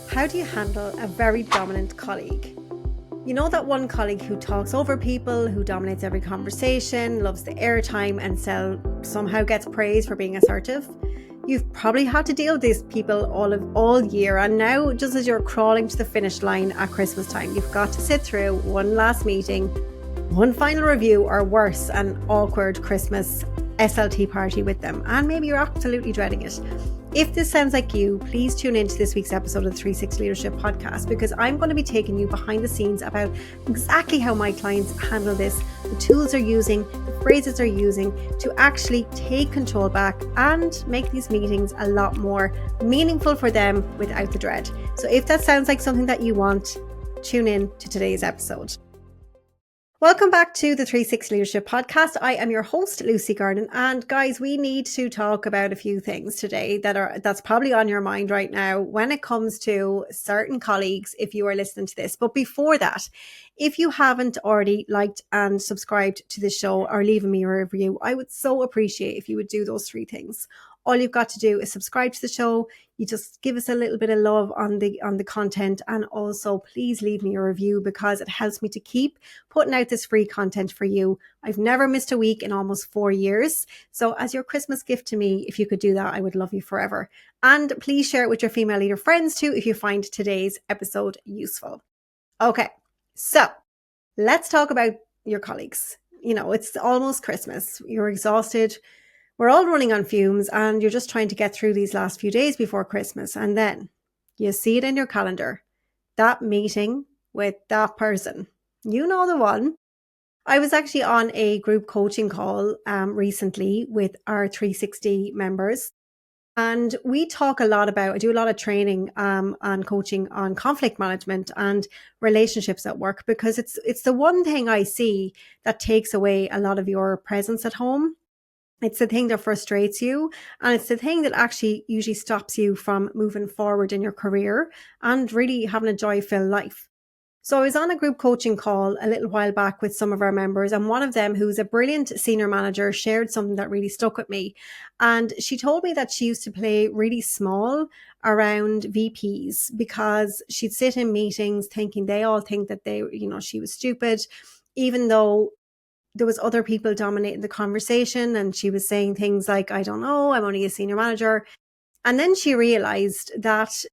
How do you handle a very dominant colleague? You know that one colleague who talks over people, who dominates every conversation, loves the airtime, and somehow gets praise for being assertive? You've probably had to deal with these people all year, and now just as you're crawling to the finish line at Christmas time, you've got to sit through one last meeting, one final review, or worse, an awkward Christmas SLT party with them, and maybe you're absolutely dreading it. If this sounds like you, please tune into this week's episode of the 360 Leadership podcast, because I'm going to be taking you behind the scenes about exactly how my clients handle this, the tools they're using, the phrases they're using to actually take control back and make these meetings a lot more meaningful for them without the dread. So if that sounds like something that you want, tune in to today's episode. Welcome back to the 360 Leadership podcast. I am your host, Lucy Garden. And guys, we need to talk about a few things today that's probably on your mind right now when it comes to certain colleagues, if you are listening to this. But before that, if you haven't already liked and subscribed to the show or leaving me a review, I would so appreciate if you would do those three things. All you've got to do is subscribe to the show. You just give us a little bit of love on the content, and also please leave me a review because it helps me to keep putting out this free content for you. I've never missed a week in almost 4 years. So as your Christmas gift to me, if you could do that, I would love you forever. And please share it with your female leader friends too if you find today's episode useful. Okay, so let's talk about your colleagues. You know, it's almost Christmas. You're exhausted. We're all running on fumes, and you're just trying to get through these last few days before Christmas. And then you see it in your calendar, that meeting with that person. You know the one. I was actually on a group coaching call recently with our 360 members. And we talk a lot about, I do a lot of training and coaching on conflict management and relationships at work, because it's the one thing I see that takes away a lot of your presence at home. It's the thing that frustrates you, and it's the thing that actually usually stops you from moving forward in your career and really having a joy-filled life. So I was on a group coaching call a little while back with some of our members, and one of them, who's a brilliant senior manager, shared something that really stuck with me. And she told me that she used to play really small around VPs because she'd sit in meetings thinking they all think that she was stupid, even though there was other people dominating the conversation, and she was saying things like, I don't know, I'm only a senior manager. And then she realized that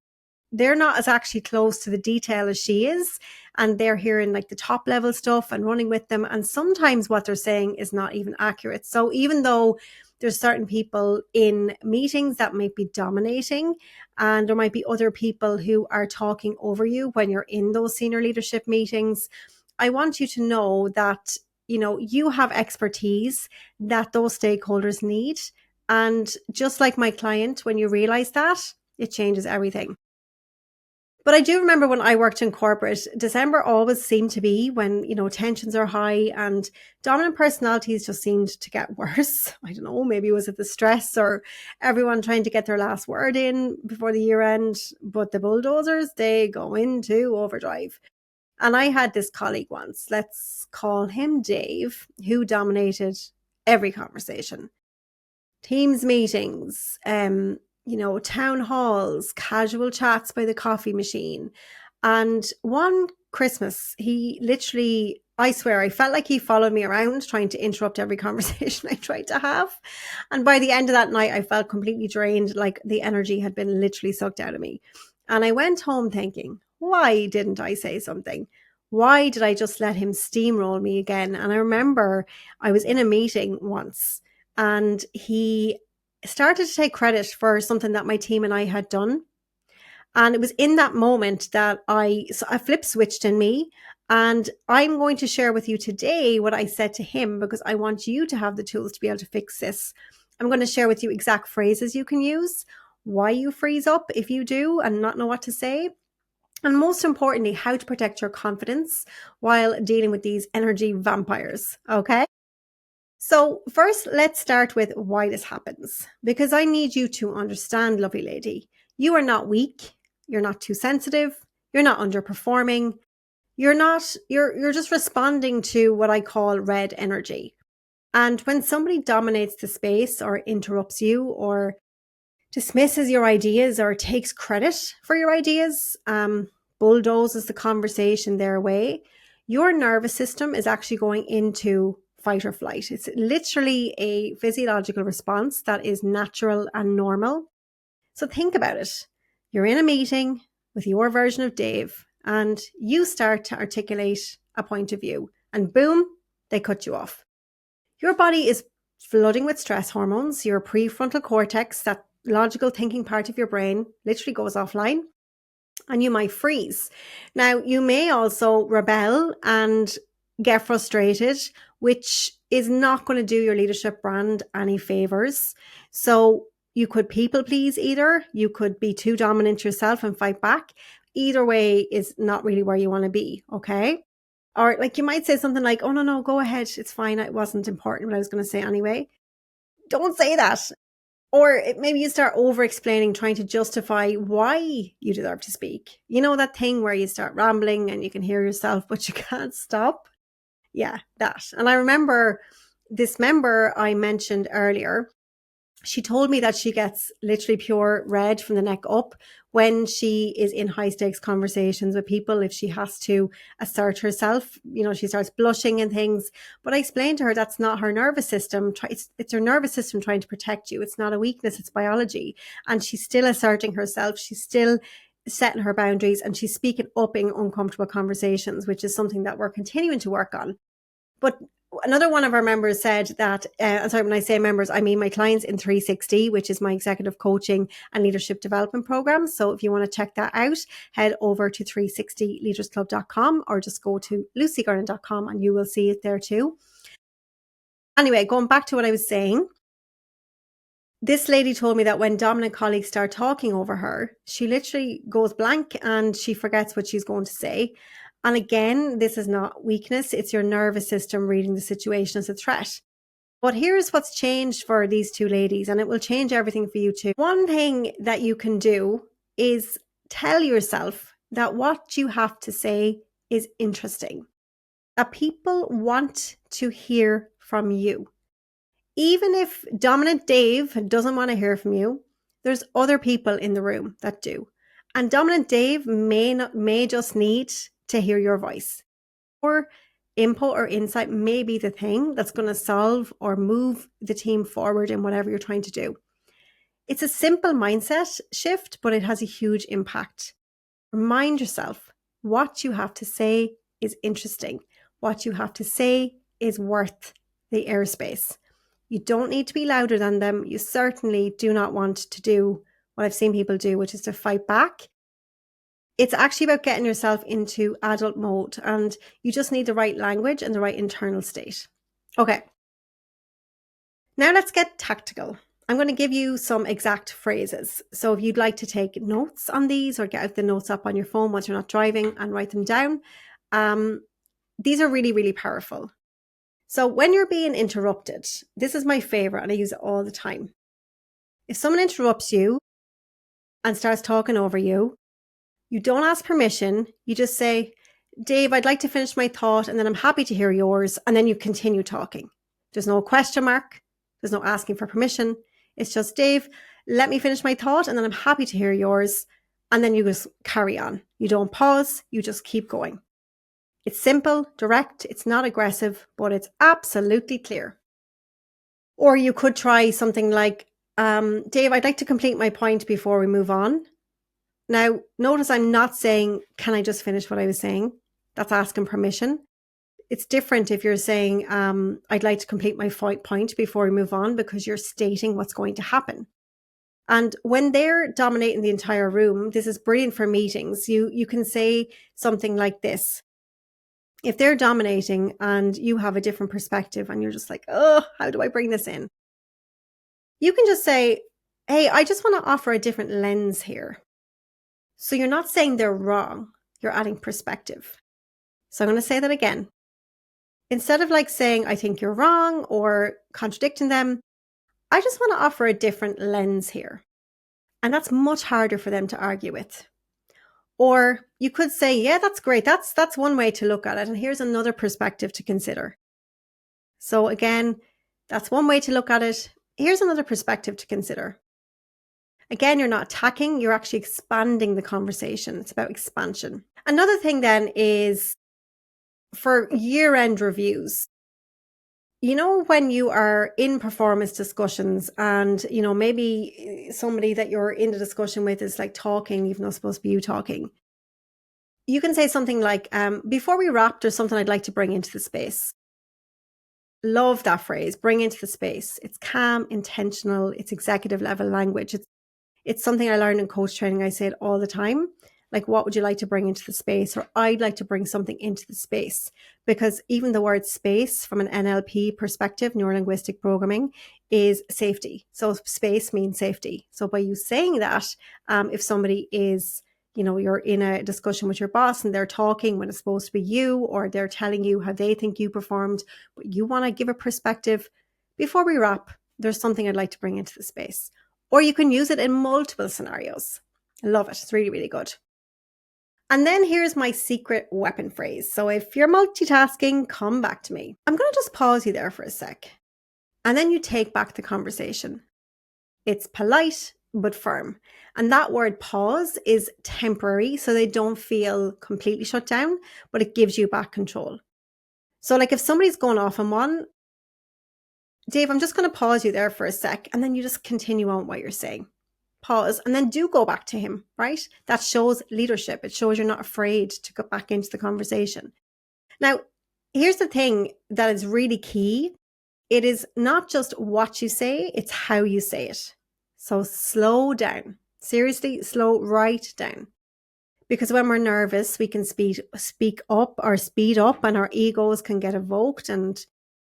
they're not as actually close to the detail as she is, and they're hearing like the top level stuff and running with them. And sometimes what they're saying is not even accurate. So even though there's certain people in meetings that might be dominating, and there might be other people who are talking over you when you're in those senior leadership meetings, I want you to know that you have expertise that those stakeholders need. And just like my client, when you realize that, it changes everything. But I do remember when I worked in corporate, December always seemed to be when, tensions are high and dominant personalities just seemed to get worse. I don't know, maybe was it the stress or everyone trying to get their last word in before the year end? But the bulldozers, they go into overdrive. And I had this colleague once, let's call him Dave, who dominated every conversation. Teams meetings, town halls, casual chats by the coffee machine. And one Christmas, he literally, I swear, I felt like he followed me around trying to interrupt every conversation I tried to have. And by the end of that night, I felt completely drained, like the energy had been literally sucked out of me. And I went home thinking, why didn't I say something? Why did I just let him steamroll me again? And I remember I was in a meeting once, and he started to take credit for something that my team and I had done. And it was in that moment that a flip switched in me. And I'm going to share with you today what I said to him, because I want you to have the tools to be able to fix this. I'm going to share with you exact phrases you can use, why you freeze up if you do and not know what to say, and most importantly, how to protect your confidence while dealing with these energy vampires. Okay? So first, let's start with why this happens, because I need you to understand, lovely lady, you are not weak. You're not too sensitive. You're not underperforming. You're just responding to what I call red energy. And when somebody dominates the space or interrupts you or dismisses your ideas or takes credit for your ideas, bulldozes the conversation their way, your nervous system is actually going into fight or flight. It's literally a physiological response that is natural and normal. So think about it. You're in a meeting with your version of Dave and you start to articulate a point of view and boom, they cut you off. Your body is flooding with stress hormones. Your prefrontal cortex, that logical thinking part of your brain, literally goes offline and you might freeze. Now, you may also rebel and get frustrated, which is not going to do your leadership brand any favors. So you could people please either. You could be too dominant yourself and fight back. Either way is not really where you want to be, okay? Or like you might say something like, oh, no, go ahead. It's fine. It wasn't important what I was going to say anyway. Don't say that. Or maybe you start over-explaining, trying to justify why you deserve to speak. You know that thing where you start rambling and you can hear yourself, but you can't stop? Yeah, that. And I remember this member I mentioned earlier, she told me that she gets literally pure red from the neck up when she is in high stakes conversations with people. If she has to assert herself, she starts blushing and things. But I explained to her that's not her nervous system. It's her nervous system trying to protect you. It's not a weakness, it's biology. And she's still asserting herself. She's still setting her boundaries and she's speaking up in uncomfortable conversations, which is something that we're continuing to work on. But another one of our members said that, when I say members, I mean my clients in 360, which is my executive coaching and leadership development program. So if you want to check that out, head over to 360leadersclub.com or just go to lucygarland.com and you will see it there too. Anyway, going back to what I was saying, this lady told me that when dominant colleagues start talking over her, she literally goes blank and she forgets what she's going to say. And again, this is not weakness. It's your nervous system reading the situation as a threat. But here's what's changed for these two ladies, and it will change everything for you too. One thing that you can do is tell yourself that what you have to say is interesting, that people want to hear from you. Even if dominant Dave doesn't want to hear from you, there's other people in the room that do. And dominant Dave may just need to hear your voice. Or input or insight may be the thing that's going to solve or move the team forward in whatever you're trying to do. It's a simple mindset shift, but it has a huge impact. Remind yourself what you have to say is interesting. What you have to say is worth the airspace. You don't need to be louder than them. You certainly do not want to do what I've seen people do, which is to fight back. It's actually about getting yourself into adult mode, and you just need the right language and the right internal state. Okay. Now let's get tactical. I'm going to give you some exact phrases. So if you'd like to take notes on these or get out the notes up on your phone once you're not driving and write them down, these are really, really powerful. So when you're being interrupted, this is my favorite and I use it all the time. If someone interrupts you and starts talking over you, you don't ask permission. You just say, Dave, I'd like to finish my thought and then I'm happy to hear yours. And then you continue talking. There's no question mark. There's no asking for permission. It's just, Dave, let me finish my thought and then I'm happy to hear yours. And then you just carry on. You don't pause. You just keep going. It's simple, direct. It's not aggressive, but it's absolutely clear. Or you could try something like, Dave, I'd like to complete my point before we move on. Now, notice I'm not saying, can I just finish what I was saying? That's asking permission. It's different if you're saying, I'd like to complete my point before we move on, because you're stating what's going to happen. And when they're dominating the entire room, this is brilliant for meetings. You can say something like this. If they're dominating and you have a different perspective and you're just like, oh, how do I bring this in? You can just say, hey, I just want to offer a different lens here. So you're not saying they're wrong, you're adding perspective. So I'm going to say that again. Instead of like saying, I think you're wrong or contradicting them, I just want to offer a different lens here. And that's much harder for them to argue with. Or you could say, yeah, that's great. That's one way to look at it. And here's another perspective to consider. So again, that's one way to look at it. Here's another perspective to consider. Again, you're not attacking, you're actually expanding the conversation. It's about expansion. Another thing then is for year-end reviews. When you are in performance discussions and, maybe somebody that you're in the discussion with is like talking, even though it's supposed to be you talking. You can say something like, before we wrap, there's something I'd like to bring into the space. Love that phrase, bring into the space. It's calm, intentional, it's executive level language. It's something I learned in coach training. I say it all the time. Like, what would you like to bring into the space? Or I'd like to bring something into the space. Because even the word space from an NLP perspective, neuro-linguistic programming, is safety. So space means safety. So by you saying that, if somebody is, you're in a discussion with your boss and they're talking when it's supposed to be you, or they're telling you how they think you performed, but you want to give a perspective, before we wrap, there's something I'd like to bring into the space. Or you can use it in multiple scenarios. I love it. It's really, really good. And then here's my secret weapon phrase. So if you're multitasking, come back to me. I'm going to just pause you there for a sec. And then you take back the conversation. It's polite, but firm. And that word pause is temporary, so they don't feel completely shut down, but it gives you back control. So like if somebody's going off on one, Dave, I'm just going to pause you there for a sec, and then you just continue on what you're saying. Pause, and then do go back to him, right? That shows leadership. It shows you're not afraid to go back into the conversation. Now, here's the thing that is really key. It is not just what you say, it's how you say it. So slow down. Seriously, slow right down. Because when we're nervous, we can speak up or speed up, and our egos can get evoked, and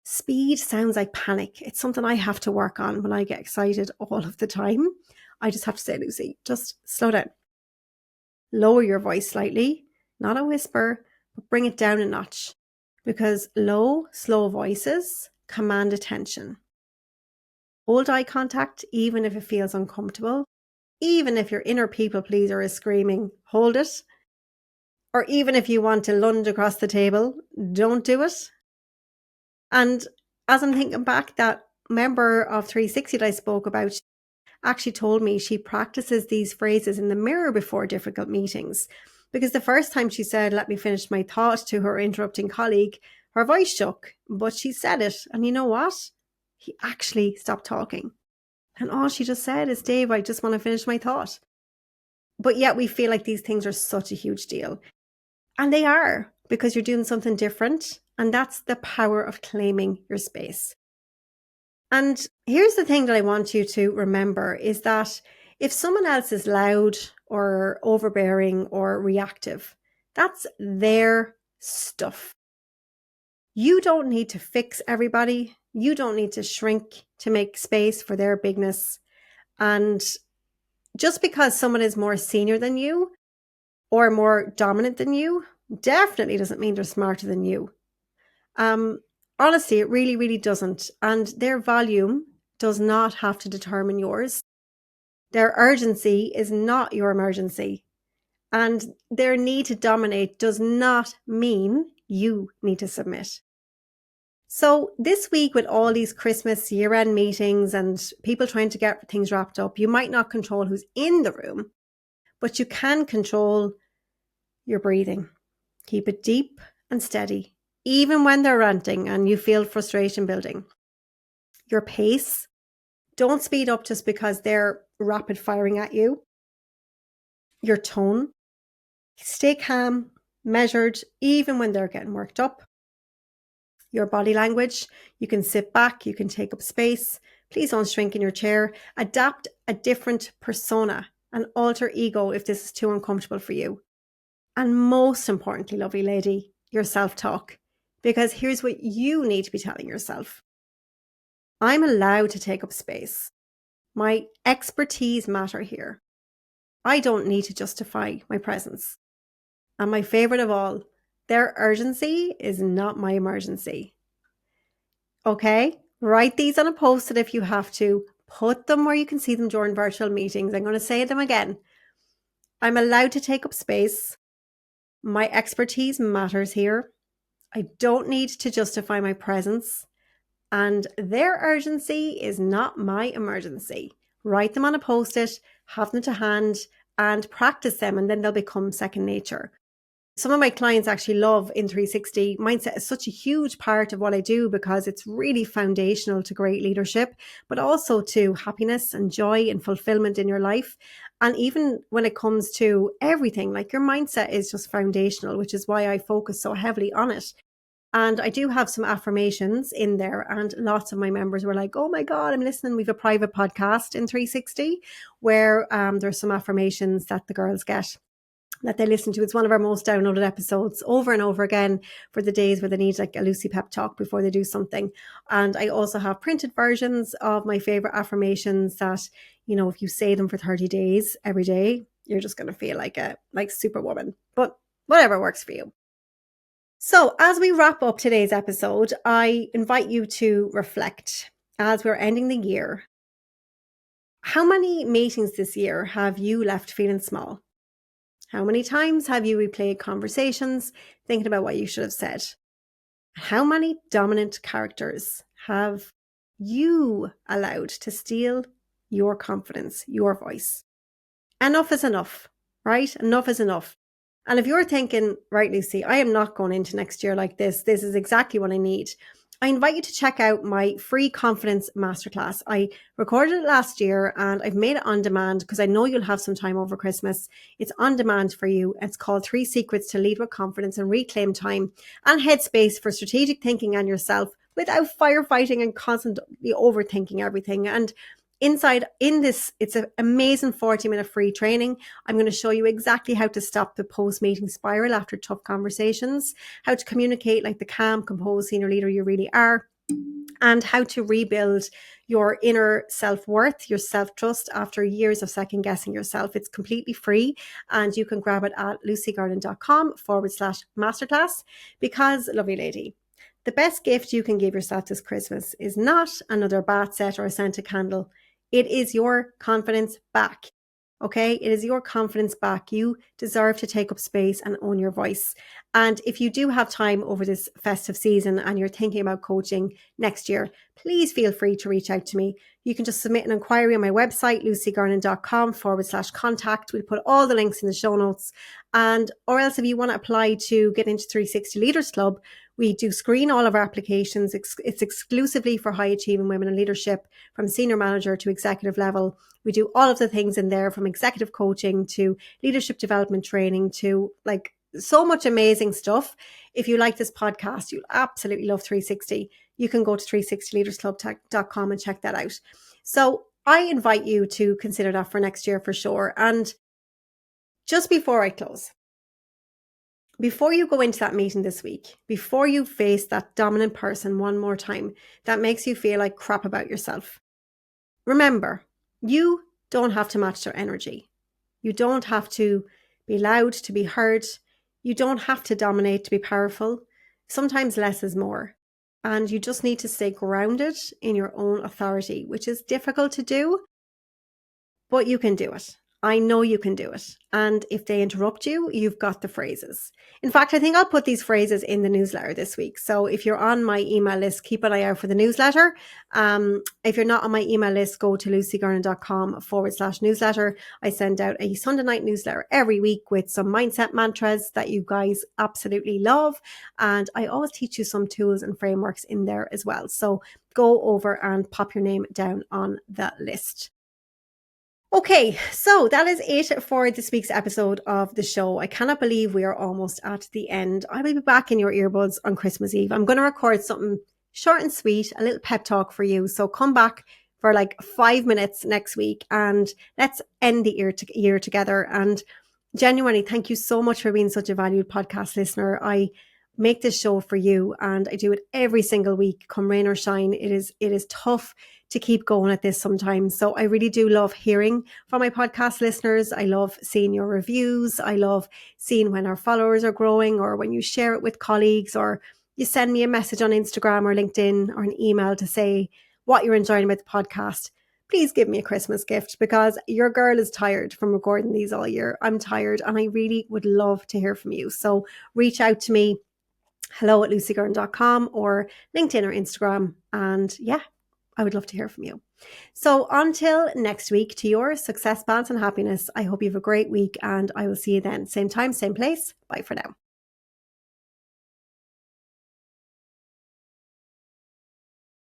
speed sounds like panic. It's something I have to work on when I get excited all of the time. I just have to say, Lucy, just slow down. Lower your voice slightly, not a whisper, but bring it down a notch. Because low, slow voices command attention. Hold eye contact, even if it feels uncomfortable. Even if your inner people pleaser is screaming, hold it. Or even if you want to lunge across the table, don't do it. And as I'm thinking back, that member of 360 that I spoke about actually told me she practices these phrases in the mirror before difficult meetings. Because the first time she said, let me finish my thought to her interrupting colleague, her voice shook, but she said it. And you know what? He actually stopped talking. And all she just said is, Dave, I just want to finish my thought. But yet we feel like these things are such a huge deal. And they are, because you're doing something different. And that's the power of claiming your space. And here's the thing that I want you to remember is that if someone else is loud or overbearing or reactive, that's their stuff. You don't need to fix everybody. You don't need to shrink to make space for their bigness. And just because someone is more senior than you or more dominant than you, definitely doesn't mean they're smarter than you. Honestly, it really, really doesn't. And their volume does not have to determine yours. Their urgency is not your emergency. And their need to dominate does not mean you need to submit. So this week, with all these Christmas year-end meetings and people trying to get things wrapped up, you might not control who's in the room, but you can control your breathing. Keep it deep and steady, even when they're ranting and you feel frustration building. Your pace, don't speed up just because they're rapid firing at you. Your tone, stay calm, measured, even when they're getting worked up. Your body language, you can sit back, you can take up space. Please don't shrink in your chair. Adapt a different persona, an alter ego if this is too uncomfortable for you. And most importantly, lovely lady, your self-talk. Because here's what you need to be telling yourself. I'm allowed to take up space. My expertise matter here. I don't need to justify my presence. And my favorite of all, their urgency is not my emergency. Okay, write these on a post-it if you have to. Put them where you can see them during virtual meetings. I'm going to say them again. I'm allowed to take up space. My expertise matters here. I don't need to justify my presence. And their urgency is not my emergency. Write them on a post-it, have them to hand, and practice them, and then they'll become second nature. Some of my clients actually love in 360. Mindset is such a huge part of what I do because it's really foundational to great leadership, but also to happiness and joy and fulfillment in your life. And even when it comes to everything, like your mindset is just foundational, which is why I focus so heavily on it. And I do have some affirmations in there, and lots of my members were like, oh my God, I'm listening. We have a private podcast in 360 where there's some affirmations that the girls get, that they listen to. It's one of our most downloaded episodes over and over again for the days where they need like a Lucy pep talk before they do something. And I also have printed versions of my favorite affirmations that, you know, if you say them for 30 days every day, you're just going to feel like superwoman, but whatever works for you. So as we wrap up today's episode, I invite you to reflect as we're ending the year. How many meetings this year have you left feeling small? How many times have you replayed conversations thinking about what you should have said? How many dominant characters have you allowed to steal your confidence, your voice? Enough is enough, right? Enough is enough. And if you're thinking, right, Lucy, I am not going into next year like this. This is exactly what I need. I invite you to check out my free confidence masterclass. I recorded it last year and I've made it on demand because I know you'll have some time over Christmas. It's on demand for you. It's called 3 Secrets to Lead with Confidence and Reclaim Time and Headspace for Strategic Thinking on Yourself without firefighting and constantly overthinking everything. And inside in this, it's an amazing 40-minute free training. I'm going to show you exactly how to stop the post-meeting spiral after tough conversations, how to communicate like the calm, composed senior leader you really are, and how to rebuild your inner self-worth, your self-trust after years of second-guessing yourself. It's completely free and you can grab it at lucygarland.com/masterclass because, lovely lady, the best gift you can give yourself this Christmas is not another bath set or a scented candle. It is your confidence back. Okay, it is your confidence back. You deserve to take up space and own your voice. And if you do have time over this festive season and you're thinking about coaching next year, please feel free to reach out to me. You can just submit an inquiry on my website, lucygarland.com/contact. We'll put all the links in the show notes. And or else if you want to apply to get into 360 Leaders Club, we do screen all of our applications. It's exclusively for high achieving women in leadership from senior manager to executive level. We do all of the things in there from executive coaching to leadership development training to like so much amazing stuff. If you like this podcast, you'll absolutely love 360. You can go to 360leadersclub.com and check that out. So I invite you to consider that for next year for sure. And just before I close, before you go into that meeting this week, before you face that dominant person one more time that makes you feel like crap about yourself, remember, you don't have to match their energy. You don't have to be loud to be heard. You don't have to dominate to be powerful. Sometimes less is more. And you just need to stay grounded in your own authority, which is difficult to do, but you can do it. I know you can do it. And if they interrupt you, you've got the phrases. In fact, I think I'll put these phrases in the newsletter this week. So if you're on my email list, keep an eye out for the newsletter. If you're not on my email list, go to lucygarland.com/newsletter. I send out a Sunday night newsletter every week with some mindset mantras that you guys absolutely love. And I always teach you some tools and frameworks in there as well. So go over and pop your name down on that list. Okay, so that is it for this week's episode of the show. I cannot believe we are almost at the end. I will be back in your earbuds on Christmas Eve. I'm going to record something short and sweet, a little pep talk for you. So come back for like 5 minutes next week and let's end the year together. And genuinely, thank you so much for being such a valued podcast listener. I make this show for you and I do it every single week, come rain or shine. It is tough to keep going at this sometimes. So I really do love hearing from my podcast listeners. I love seeing your reviews. I love seeing when our followers are growing or when you share it with colleagues or you send me a message on Instagram or LinkedIn or an email to say what you're enjoying about the podcast. Please give me a Christmas gift because your girl is tired from recording these all year. I'm tired and I really would love to hear from you. So reach out to me, hello@lucygarland.com or LinkedIn or Instagram. And yeah, I would love to hear from you. So until next week, to your success, balance, and happiness, I hope you have a great week, and I will see you then. Same time, same place. Bye for now.